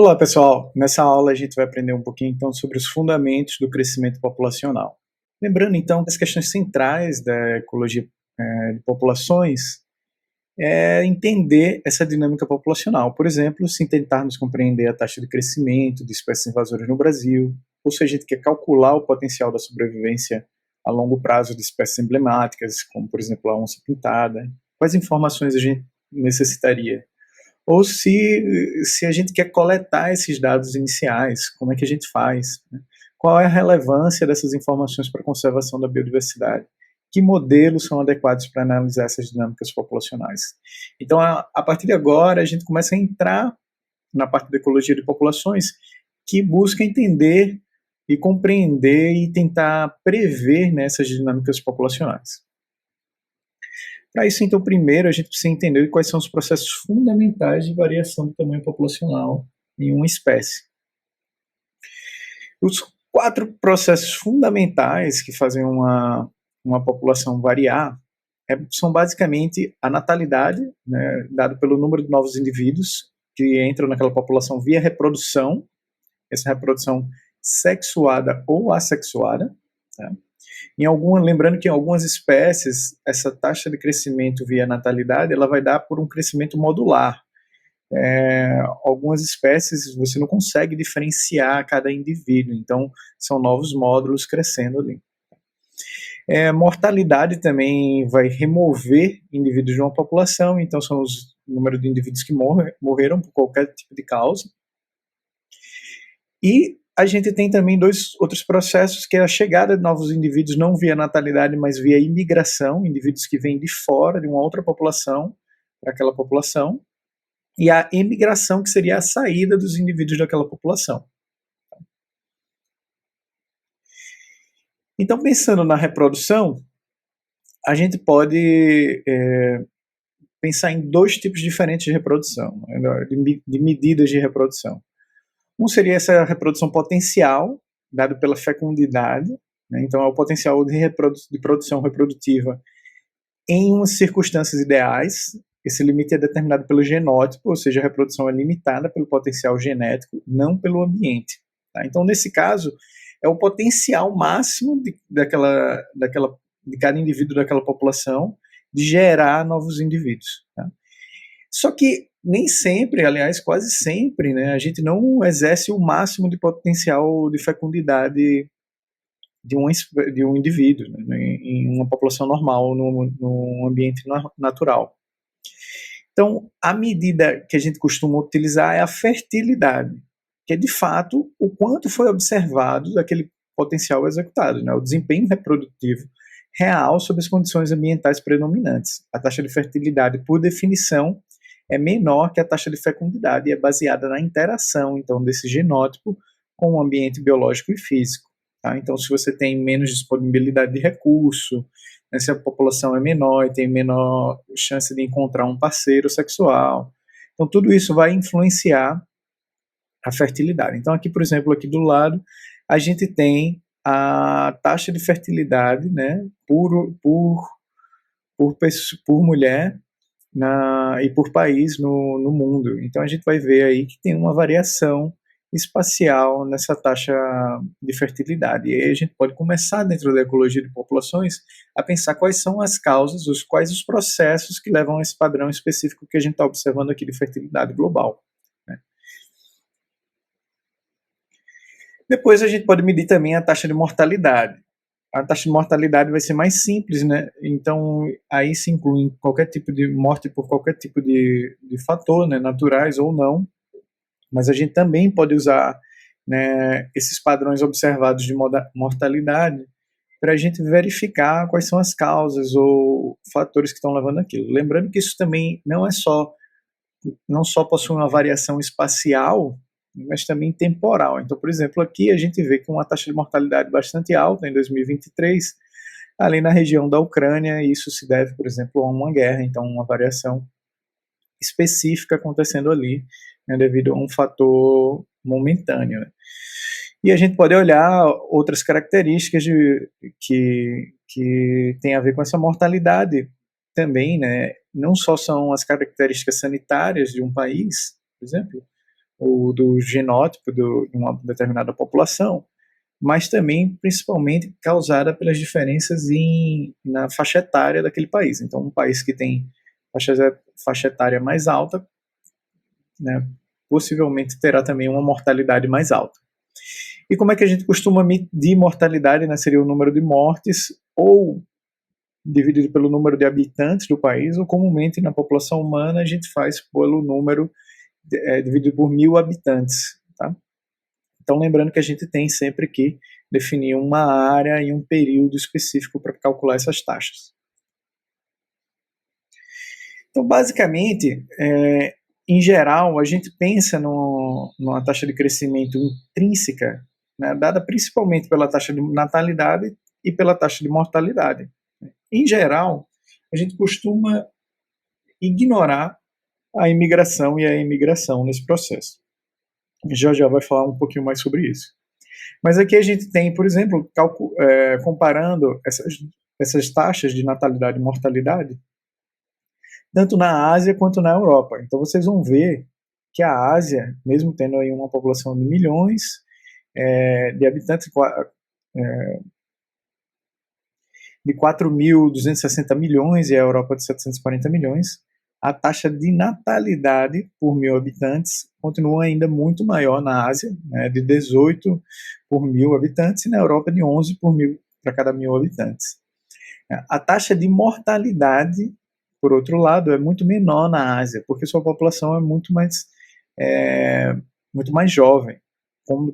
Olá, pessoal. Nessa aula a gente vai aprender um pouquinho então sobre os fundamentos do crescimento populacional. Lembrando então que as questões centrais da ecologia de populações é entender essa dinâmica populacional. Por exemplo, se tentarmos compreender a taxa de crescimento de espécies invasoras no Brasil, ou se a gente quer calcular o potencial da sobrevivência a longo prazo de espécies emblemáticas, como por exemplo a onça-pintada, quais informações a gente necessitaria? Ou se a gente quer coletar esses dados iniciais, como é que a gente faz? Né? Qual é a relevância dessas informações para a conservação da biodiversidade? Que modelos são adequados para analisar essas dinâmicas populacionais? Então, a partir de agora, a gente começa a entrar na parte da ecologia de populações, que busca entender e compreender e tentar prever, né, essas dinâmicas populacionais. Para isso, então, primeiro a gente precisa entender quais são os processos fundamentais de variação do tamanho populacional em uma espécie. Os 4 processos fundamentais que fazem uma população variar são basicamente a natalidade, né, dado pelo número de novos indivíduos que entram naquela população via reprodução, essa reprodução sexuada ou assexuada, tá? Lembrando que em algumas espécies, essa taxa de crescimento via natalidade ela vai dar por um crescimento modular. Algumas espécies você não consegue diferenciar cada indivíduo, então são novos módulos crescendo ali. Mortalidade também vai remover indivíduos de uma população, então são os número de indivíduos que morreram por qualquer tipo de causa. E a gente tem também 2 outros processos, que é a chegada de novos indivíduos, não via natalidade, mas via imigração, indivíduos que vêm de fora, de uma outra população, para aquela população, e a emigração, que seria a saída dos indivíduos daquela população. Então, pensando na reprodução, a gente pode pensar em 2 tipos diferentes de reprodução, de medidas de reprodução. Um seria essa reprodução potencial, dado pela fecundidade, né? Então é o potencial de produção reprodutiva em umas circunstâncias ideais. Esse limite é determinado pelo genótipo, ou seja, a reprodução é limitada pelo potencial genético, não pelo ambiente. Tá? Então, nesse caso, é o potencial máximo de cada indivíduo daquela população de gerar novos indivíduos. Tá? Só que nem sempre, aliás, quase sempre, né, a gente não exerce o máximo de potencial de fecundidade de um indivíduo, né, em uma população normal, num ambiente natural. Então, a medida que a gente costuma utilizar é a fertilidade, que é de fato o quanto foi observado daquele potencial executado, né, o desempenho reprodutivo real sob as condições ambientais predominantes. A taxa de fertilidade, por definição, é menor que a taxa de fecundidade e é baseada na interação, então, desse genótipo com o ambiente biológico e físico. Tá? Então, se você tem menos disponibilidade de recurso, né, se a população é menor e tem menor chance de encontrar um parceiro sexual, então tudo isso vai influenciar a fertilidade. Então, aqui, por exemplo, aqui do lado, a gente tem a taxa de fertilidade, né, por mulher e por país no mundo. Então a gente vai ver aí que tem uma variação espacial nessa taxa de fertilidade. E aí a gente pode começar, dentro da ecologia de populações, a pensar quais são as causas, quais os processos que levam a esse padrão específico que a gente está observando aqui de fertilidade global. Né? Depois a gente pode medir também a taxa de mortalidade. A taxa de mortalidade vai ser mais simples, né? Então, aí se inclui qualquer tipo de morte por qualquer tipo de fator, né? Naturais ou não. Mas a gente também pode usar, né, esses padrões observados de mortalidade para a gente verificar quais são as causas ou fatores que estão levando aquilo. Lembrando que isso também não só possui uma variação espacial, mas também temporal. Então, por exemplo, aqui a gente vê que uma taxa de mortalidade bastante alta em 2023, ali na região da Ucrânia, e isso se deve, por exemplo, a uma guerra, então uma variação específica acontecendo ali, né, devido a um fator momentâneo. Né? E a gente pode olhar outras características que tem a ver com essa mortalidade também, né? Não só são as características sanitárias de um país, por exemplo, ou do genótipo de uma determinada população, mas também, principalmente, causada pelas diferenças na faixa etária daquele país. Então, um país que tem faixa etária mais alta, né, possivelmente terá também uma mortalidade mais alta. E como é que a gente costuma medir mortalidade, né? Seria o número de mortes, ou dividido pelo número de habitantes do país, ou comumente na população humana a gente faz pelo número dividido por 1.000 habitantes. Tá? Então, lembrando que a gente tem sempre que definir uma área e um período específico para calcular essas taxas. Então, basicamente, em geral, a gente pensa numa taxa de crescimento intrínseca, né, dada principalmente pela taxa de natalidade e pela taxa de mortalidade. Em geral, a gente costuma ignorar a imigração e a emigração nesse processo. Já vai falar um pouquinho mais sobre isso. Mas aqui a gente tem, por exemplo, comparando essas taxas de natalidade e mortalidade, tanto na Ásia quanto na Europa. Então vocês vão ver que a Ásia, mesmo tendo aí uma população de milhões de habitantes, de 4.260 milhões, e a Europa de 740 milhões, a taxa de natalidade por 1.000 habitantes continua ainda muito maior na Ásia, né, de 18 por 1.000 habitantes, e na Europa de 11 por 1.000 para cada 1.000 habitantes. A taxa de mortalidade, por outro lado, é muito menor na Ásia, porque sua população é muito mais jovem,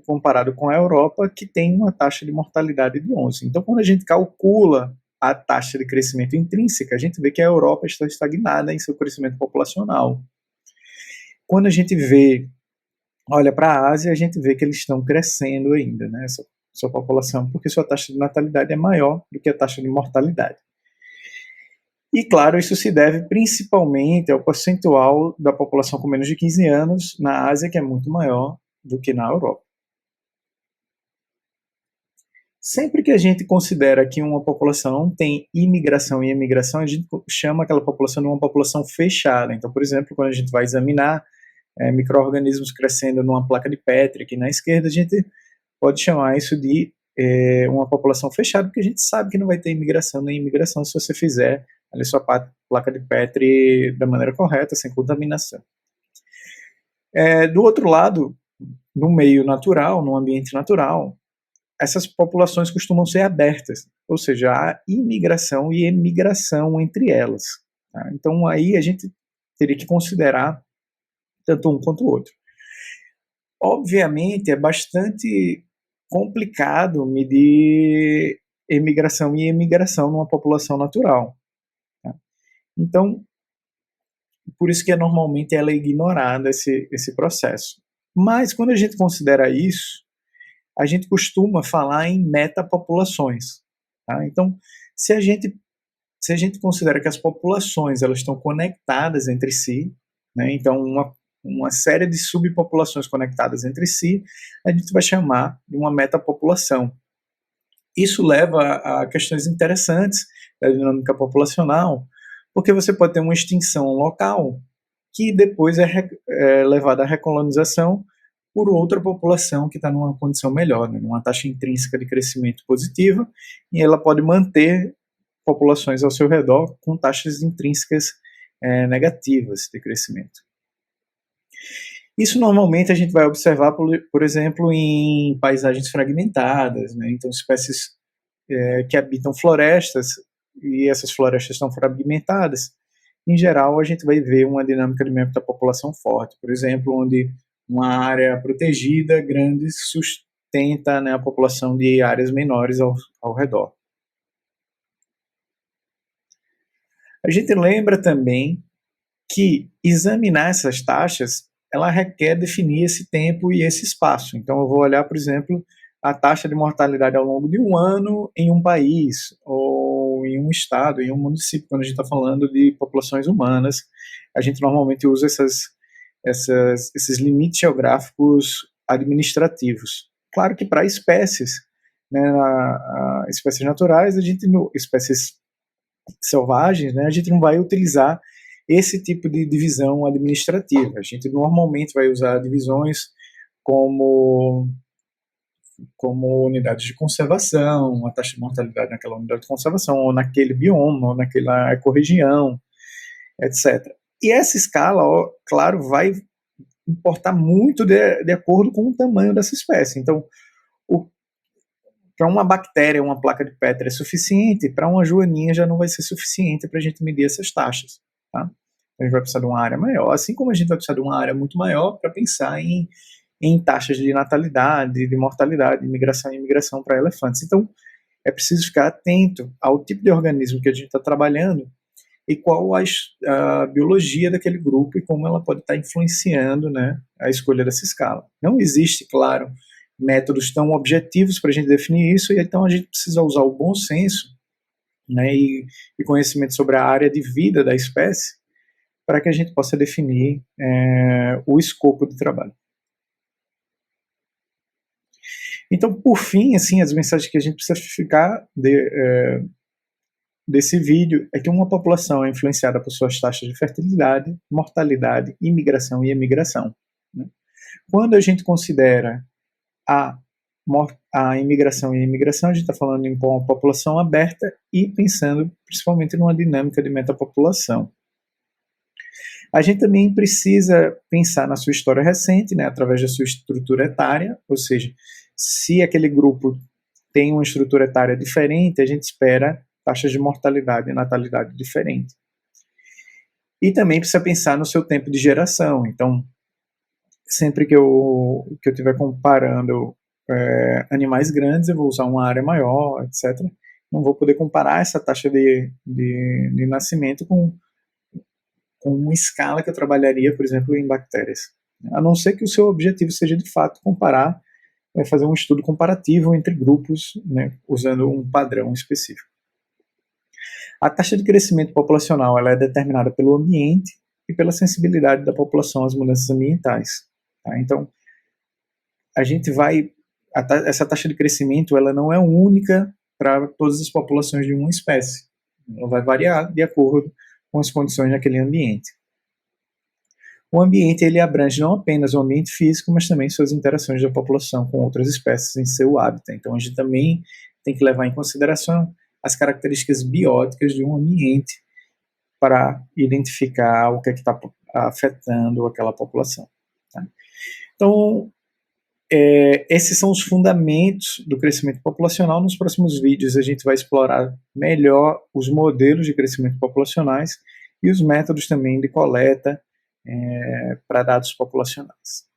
comparado com a Europa, que tem uma taxa de mortalidade de 11. Então, quando a gente calcula a taxa de crescimento intrínseca, a gente vê que a Europa está estagnada em seu crescimento populacional. Quando a gente olha para a Ásia, a gente vê que eles estão crescendo ainda, né, sua população, porque sua taxa de natalidade é maior do que a taxa de mortalidade. E, claro, isso se deve principalmente ao percentual da população com menos de 15 anos na Ásia, que é muito maior do que na Europa. Sempre que a gente considera que uma população tem imigração e emigração, a gente chama aquela população de uma população fechada. Então, por exemplo, quando a gente vai examinar micro-organismos crescendo numa placa de Petri, aqui na esquerda, a gente pode chamar isso de uma população fechada, porque a gente sabe que não vai ter imigração nem imigração se você fizer ali sua placa de Petri da maneira correta, sem contaminação. Do outro lado, no meio natural, no ambiente natural, essas populações costumam ser abertas, ou seja, há imigração e emigração entre elas. Tá? Então, aí a gente teria que considerar tanto um quanto o outro. Obviamente, é bastante complicado medir emigração e emigração numa população natural. Tá? Então, por isso que normalmente ela é ignorada, esse processo. Mas, quando a gente considera isso, a gente costuma falar em metapopulações. Tá? Então, se a gente considera que as populações elas estão conectadas entre si, né, então uma série de subpopulações conectadas entre si, a gente vai chamar de uma metapopulação. Isso leva a questões interessantes da dinâmica populacional, porque você pode ter uma extinção local que depois é levada à recolonização por outra população que está numa condição melhor, né, numa taxa intrínseca de crescimento positiva, e ela pode manter populações ao seu redor com taxas intrínsecas negativas de crescimento. Isso normalmente a gente vai observar, por exemplo, em paisagens fragmentadas, né, então espécies que habitam florestas, e essas florestas estão fragmentadas, em geral a gente vai ver uma dinâmica de metapopulação forte, por exemplo, onde uma área protegida grande sustenta, né, a população de áreas menores ao redor. A gente lembra também que examinar essas taxas, ela requer definir esse tempo e esse espaço. Então eu vou olhar, por exemplo, a taxa de mortalidade ao longo de um ano em um país, ou em um estado, em um município, quando a gente está falando de populações humanas. A gente normalmente usa esses limites geográficos administrativos. Claro que para espécies, né, espécies naturais, espécies selvagens, né, a gente não vai utilizar esse tipo de divisão administrativa. A gente normalmente vai usar divisões como unidades de conservação, a taxa de mortalidade naquela unidade de conservação, ou naquele bioma, ou naquela ecorregião, etc. E essa escala, ó, claro, vai importar muito de acordo com o tamanho dessa espécie. Então, para uma bactéria, uma placa de Petri é suficiente, para uma joaninha já não vai ser suficiente para a gente medir essas taxas. Tá? A gente vai precisar de uma área maior, assim como a gente vai precisar de uma área muito maior para pensar em taxas de natalidade, de mortalidade, de migração e imigração para elefantes. Então, é preciso ficar atento ao tipo de organismo que a gente está trabalhando e qual a biologia daquele grupo e como ela pode estar influenciando, né, a escolha dessa escala. Não existe, claro, métodos tão objetivos para a gente definir isso, e então a gente precisa usar o bom senso, né, e conhecimento sobre a área de vida da espécie para que a gente possa definir o escopo de trabalho. Então, por fim, assim, as mensagens que a gente precisa ficar desse vídeo é que uma população é influenciada por suas taxas de fertilidade, mortalidade, imigração e emigração. Né? Quando a gente considera a imigração e a imigração, a gente está falando em uma população aberta e pensando principalmente numa dinâmica de metapopulação. A gente também precisa pensar na sua história recente, né, através da sua estrutura etária, ou seja, se aquele grupo tem uma estrutura etária diferente, a gente espera taxas de mortalidade e natalidade diferentes. E também precisa pensar no seu tempo de geração. Então, sempre que eu estiver comparando animais grandes, eu vou usar uma área maior, etc. Não vou poder comparar essa taxa de nascimento com uma escala que eu trabalharia, por exemplo, em bactérias. A não ser que o seu objetivo seja, de fato, comparar, fazer um estudo comparativo entre grupos, né, usando um padrão específico. A taxa de crescimento populacional ela é determinada pelo ambiente e pela sensibilidade da população às mudanças ambientais. Tá? Então, a gente vai... essa taxa de crescimento ela não é única para todas as populações de uma espécie. Ela vai variar de acordo com as condições naquele ambiente. O ambiente ele abrange não apenas o ambiente físico, mas também suas interações da população com outras espécies em seu hábitat. Então, a gente também tem que levar em consideração as características bióticas de um ambiente para identificar o que está afetando aquela população. Tá? Então, esses são os fundamentos do crescimento populacional. Nos próximos vídeos a gente vai explorar melhor os modelos de crescimento populacionais e os métodos também de coleta para dados populacionais.